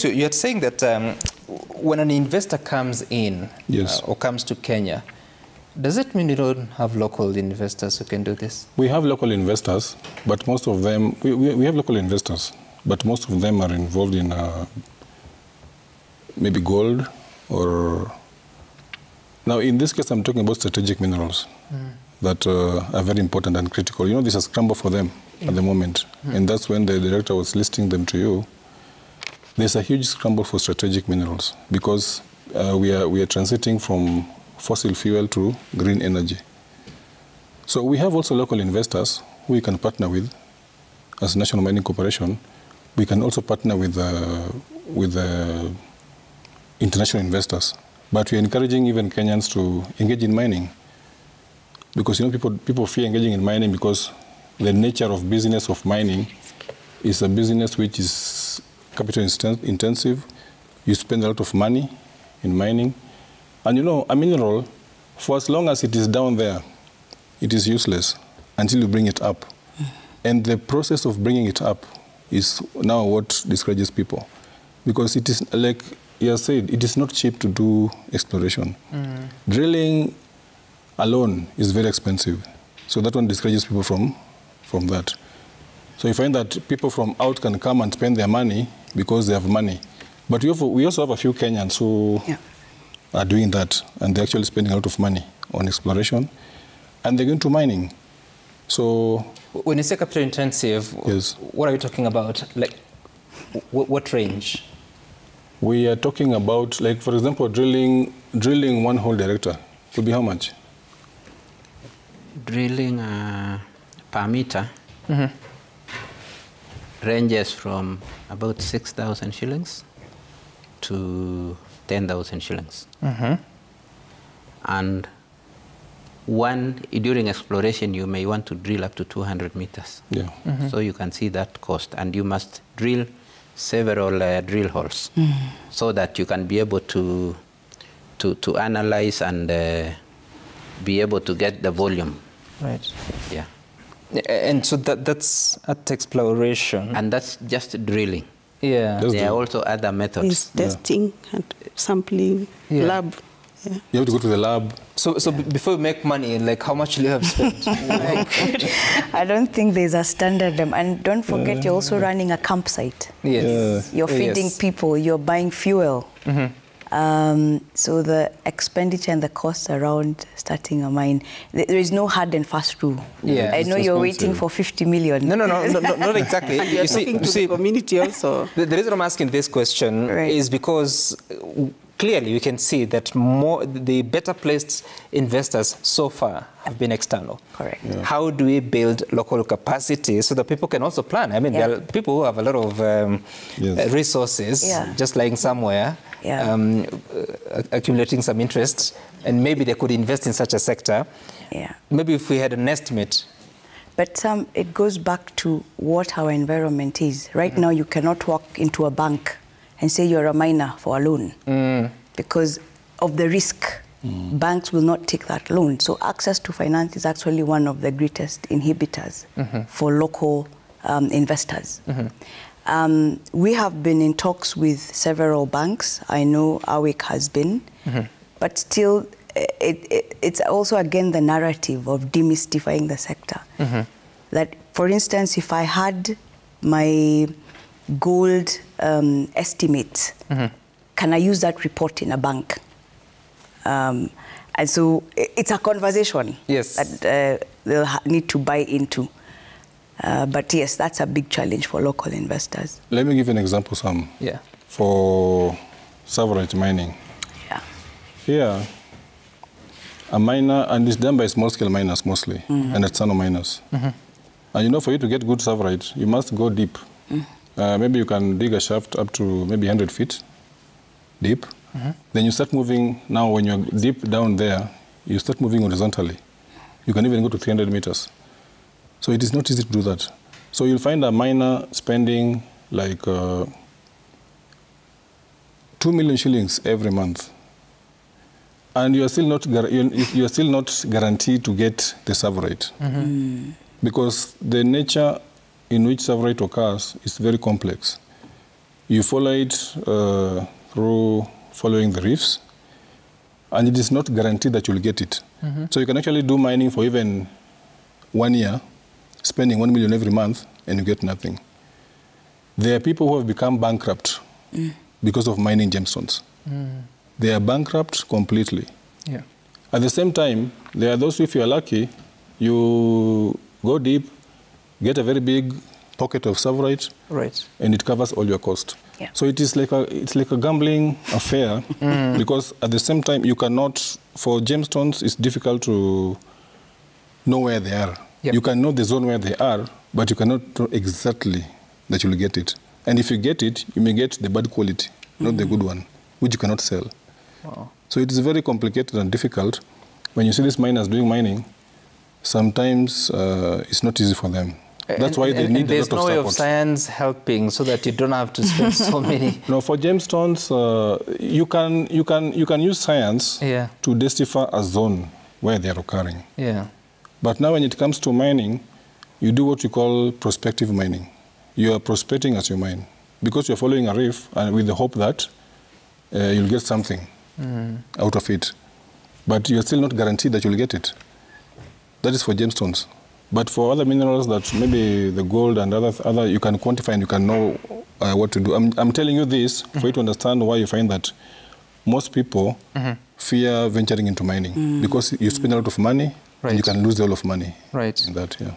You're saying that when an investor comes in or comes to Kenya, does it mean you don't have local investors who can do this? We have local investors, but most of them, we have local investors, but most of them are involved in maybe gold or... Now, in this case, I'm talking about strategic minerals that are very important and critical. You know, there's a scramble for them at the moment, and that's when the director was listing them to you. There's a huge scramble for strategic minerals because we are transiting from fossil fuel to green energy. So we have also local investors who we can partner with as National Mining Corporation. We can also partner with international investors. But we're encouraging even Kenyans to engage in mining because, you know, people fear engaging in mining because the nature of business of mining is a business which is capital intensive. You spend a lot of money in mining. And you know, a mineral, for as long as it is down there, it is useless until you bring it up. And the process of bringing it up is now what discourages people. Because it is, like you said, it is not cheap to do exploration. Drilling alone is very expensive. So that one discourages people from that. So you find that people from out can come and spend their money because they have money. But we also have a few Kenyans who are doing that, and they're actually spending a lot of money on exploration, and they're going to mining. So when you say capital intensive, what are you talking about? Like, what range? We are talking about, like, for example, drilling one hole, director, could be how much? Drilling per meter ranges from about 6,000 shillings to 10,000 shillings. And during exploration, you may want to drill up to 200 meters. So you can see that cost, and you must drill several drill holes so that you can be able to analyze and be able to get the volume. Right. Yeah. And so that's at exploration. And that's just drilling. Yeah. There are also other methods. It's testing and sampling, lab. Yeah. You have to go to the lab. So before you make money, like, how much do you have spent? I don't think there's a standard. And don't forget, you're also running a campsite. Yes. You're feeding people, you're buying fuel. So the expenditure and the costs around starting a mine, there is no hard and fast rule. I know you're waiting for 50 million. No, not exactly. You see, the community also. The reason I'm asking this question is because clearly we can see that the better placed investors so far have been external. Correct. How do we build local capacity so that people can also plan? I mean, there are people who have a lot of resources just lying somewhere, accumulating some interest, and maybe they could invest in such a sector. Maybe if we had an estimate. But it goes back to what our environment is. Right now, you cannot walk into a bank and say you're a miner for a loan because of the risk. Banks will not take that loan. So access to finance is actually one of the greatest inhibitors for local investors. We have been in talks with several banks. I know AWIC has been, but still it's also, again, the narrative of demystifying the sector. That, for instance, if I had my gold estimate, can I use that report in a bank? And so it's a conversation that they'll need to buy into. But yes, that's a big challenge for local investors. Let me give you an example, Sam. For saprolite mining. Here, a miner, and it's done by small-scale miners mostly, and artisanal miners. And you know, for you to get good saprolite, you must go deep. Maybe you can dig a shaft up to maybe 100 feet deep. Then you start moving. Now, when you're deep down there, you start moving horizontally. You can even go to 300 meters. So it is not easy to do that. So you'll find a miner spending like 2 million shillings every month. And you are still not guaranteed to get the saprolite. Because the nature in which saprolite occurs is very complex. You follow it through following the reefs, and it is not guaranteed that you'll get it. So you can actually do mining for even 1 year, spending 1 million every month, and you get nothing. There are people who have become bankrupt because of mining gemstones. They are bankrupt completely. Yeah. At the same time, there are those, if you are lucky, you go deep, get a very big pocket of Tsavorite, right, and it covers all your cost. Yeah. So it's like a gambling affair because at the same time you cannot, for gemstones, it's difficult to know where they are. Yep. You can know the zone where they are, but you cannot know exactly that you'll get it. And if you get it, you may get the bad quality, not the good one, which you cannot sell. Wow. So it is very complicated and difficult. When you see these miners doing mining, sometimes it's not easy for them. That's why they need a lot of support. There's no way of science helping so that you don't have to spend so many. No, for gemstones, you can use science to decipher a zone where they are occurring. Yeah. But now when it comes to mining, you do what you call prospective mining. You are prospecting as you mine because you're following a reef and with the hope that you'll get something out of it. But you're still not guaranteed that you'll get it. That is for gemstones. But for other minerals that maybe the gold and other you can quantify and you can know what to do. I'm telling you this for you to understand why you find that most people fear venturing into mining because you spend a lot of money and you can lose a lot of money in that. Yeah.